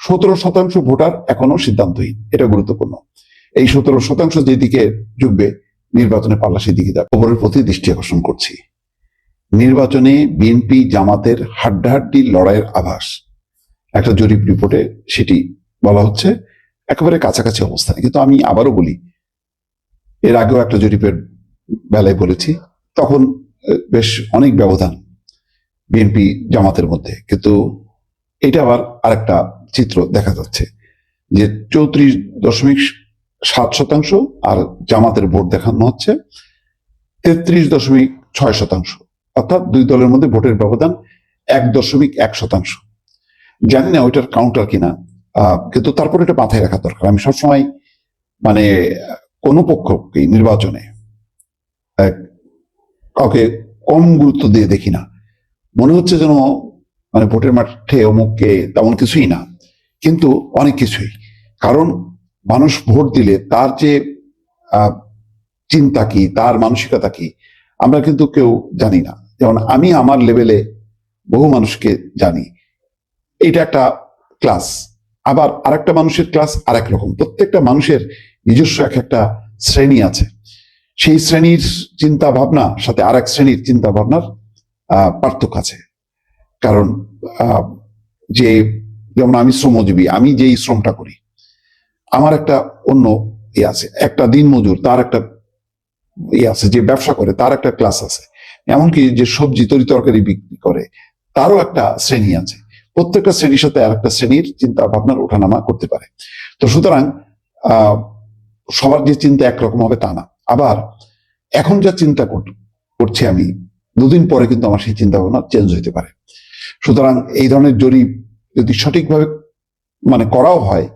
17% voter এখনো সিদ্ধান্তহীন। এটা গুরুত্বপূর্ণ। এই 17% যেদিকে ঝুঁকবে নির্বাচনে পাল্লা সেদিকে যাবে। খবরের প্রতি দৃষ্টি আকর্ষণ করছি। নির্বাচনে বিএনপি জামাতের হাড্ডাহাড্ডি লড়াইয়ের আভাস একটা জরিপ রিপোর্টে সেটি বলা হচ্ছে, একেবারে কাছাকাছি অবস্থানে। কিন্তু আমি আবারও বলি, এর আগেও একটা জরিপের বেলায় বলেছি, তখন বেশ অনেক ব্যবধান বিএনপি জামাতের মধ্যে। কিন্তু এটা আবার আরেকটা চিত্র দেখা যাচ্ছে যে 34.7% আর জামাতের ভোট দেখানো হচ্ছে 33.6%। অর্থাৎ দুই দলের মধ্যে ভোটের ব্যবধান 1.1%। জানি না ওইটার কাউন্টার কিনা, কিন্তু তারপর এটা মাথায় রাখা দরকার। আমি সবসময় মানে কোনো পক্ষকে নির্বাচনে কাউকে কম গুরুত্ব দিয়ে দেখি না। মনে হচ্ছে যেন মানে ভোটের মাঠে অমুককে তেমন কিছুই না, কিন্তু অনেক কিছুই। কারণ মানুষ ভোট দিলে তার যে চিন্তা কি, তার মানসিকতা কি, আমরা কিন্তু কেউ জানি না। যেমন আমি আমার লেভেলে বহু মানুষকে জানি, এটা একটা ক্লাস। আবার আরেকটা মানুষের ক্লাস আরেক রকম। প্রত্যেকটা মানুষের নিজস্ব একটা শ্রেণী আছে। সেই শ্রেণীর চিন্তা ভাবনা সাথে আরেক শ্রেণীর চিন্তা ভাবনার পার্থক্য আছে। কারণ যে যেমন আমি শ্রমজীবী, আমি যেই শ্রমটা করি, আমার একটা অন্য ইয়ে আছে। একটা দিন মজুর, তার একটা ইয়ে আছে। যে ব্যবসা করে, তার একটা ক্লাস আছে। এমনকি যে সবজি তরি তরকারি বিক্রি করে, তারও একটা শ্রেণী আছে। প্রত্যেকটা শ্রেণীর সাথে আর একটা শ্রেণীর চিন্তা ভাবনার ওঠানামা করতে পারে। তো সুতরাং সবার যে চিন্তা একরকম হবে তা না। আবার এখন যা চিন্তা করছি আমি, দুদিন পরে কিন্তু আমার সেই চিন্তা ভাবনা চেঞ্জ হইতে পারে। সুতরাং এই ধরনের জরিপ যদি সঠিকভাবে মানে করাও হয়,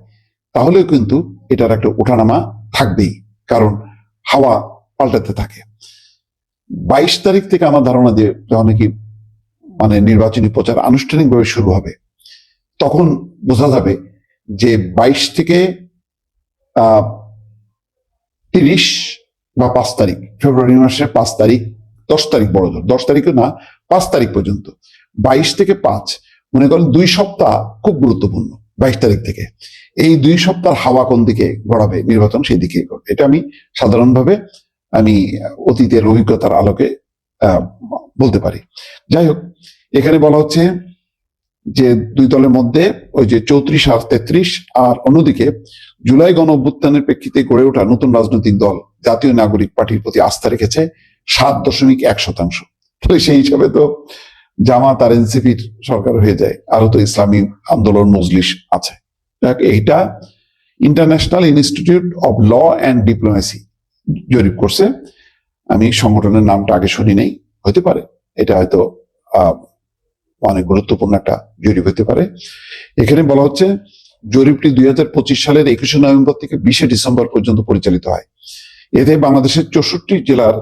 তাহলেও কিন্তু এটার একটা ওঠানামা থাকবেই। কারণ হাওয়া পাল্টাতে থাকে। 22 তারিখ থেকে আমার ধারণা যে যখন নাকি মানে নির্বাচনী প্রচার আনুষ্ঠানিকভাবে শুরু হবে, তখন বোঝা যাবে যে 22 থেকে 30 বা 5 তারিখ, ফেব্রুয়ারি মাসের 5 তারিখ, 10 তারিখ, বড় জোর 10 তারিখও না, 5 তারিখ পর্যন্ত, 22 থেকে 5 মনে করেন 2 সপ্তাহ খুব গুরুত্বপূর্ণ। 22 তারিখ থেকে এই 2 সপ্তাহ হাওয়া কোন দিকে গড়াবে, নির্বাচন সেই দিকে গড়বে। এটা আমি সাধারণভাবে আমি অতীতের অভিজ্ঞতার আলোকে বলতে পারি। যাই হোক, এখানে বলা হচ্ছে যে দুই দলের মধ্যে ওই যে 34 আর 33, আর অন্যদিকে জুলাই গণ অভ্যুত্থানের প্রেক্ষিতে গড়ে ওঠা নতুন রাজনৈতিক দল জাতীয় নাগরিক পার্টির প্রতি আস্থা রেখেছে 7.1%। তাহলে সেই হিসাবে তো জামাত আর এনসিপির সরকার হয়ে যায়। আরো তো ইসলামী আন্দোলন, মজলিস আছে। এইটা international institute of law and diplomacy জরিপ করছে। আমি সংগঠনের নামটা আগে শুনি নাই, হতে পারে এটা হয়তো অনেক গুরুত্বপূর্ণ একটা জরিপ হতে পারে। এখানে বলা হচ্ছে জরিপটি 2025 সালের 21 নভেম্বর থেকে 20 ডিসেম্বর পর্যন্ত পরিচালিত হয়। এতে বাংলাদেশের 64 জেলার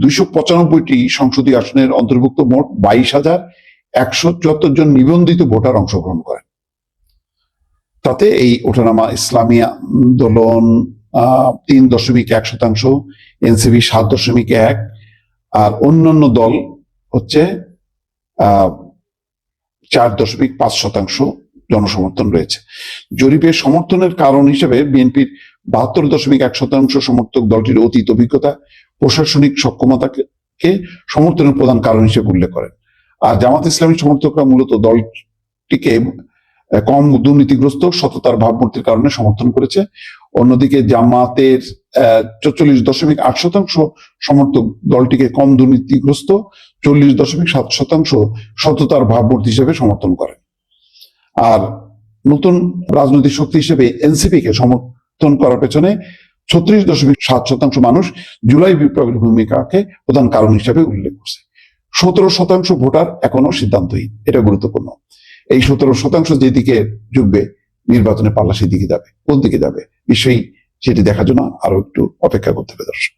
295টি সংসদীয় আসনের অন্তর্ভুক্ত মোট 22,174 জন নিবন্ধিত ভোটার অংশগ্রহণ করেন। তাতে এই ওঠানামা ইসলামী আন্দোলন 3.1%, এনসিপি 7.1, আর অন্যান্য দল হচ্ছে 4.5% জনসমর্থন রয়েছে। জরিপের সমর্থনের কারণ হিসেবে বিএনপির 72.1% সমর্থক দলটির অতীত অভিজ্ঞতা, প্রশাসনিক সক্ষমতাকে সমর্থনের প্রধান কারণ হিসেবে উল্লেখ করেন। আর জামাত ইসলামী সমর্থকরা মূলত দলটিকে কম দুর্নীতিগ্রস্ত, সততার ভাবমূর্তির কারণে সমর্থন করেছে। অন্যদিকে জামাতের 44.8% সমর্থক দলটিকে কম দুর্নীতিগ্রস্ত, 40.7% সততার ভাবমূর্তি হিসেবে সমর্থন করেন। আর নতুন রাজনৈতিক শক্তি হিসেবে এনসিপি কে সমর্থন করার পেছনে 36.7% মানুষ জুলাই বিপ্লবের ভূমিকাকে প্রধান কারণ হিসেবে উল্লেখ করছে। 17% ভোটার এখনো সিদ্ধান্তহীন। এটা গুরুত্বপূর্ণ। এই 17% যেদিকে ঝুঁকবে নির্বাচনে পাল্লা সেদিকে যাবে। কোন দিকে যাবে নিশ্চয়ই সেটি দেখার জন্য আরো একটু অপেক্ষা করতে হবে দর্শক।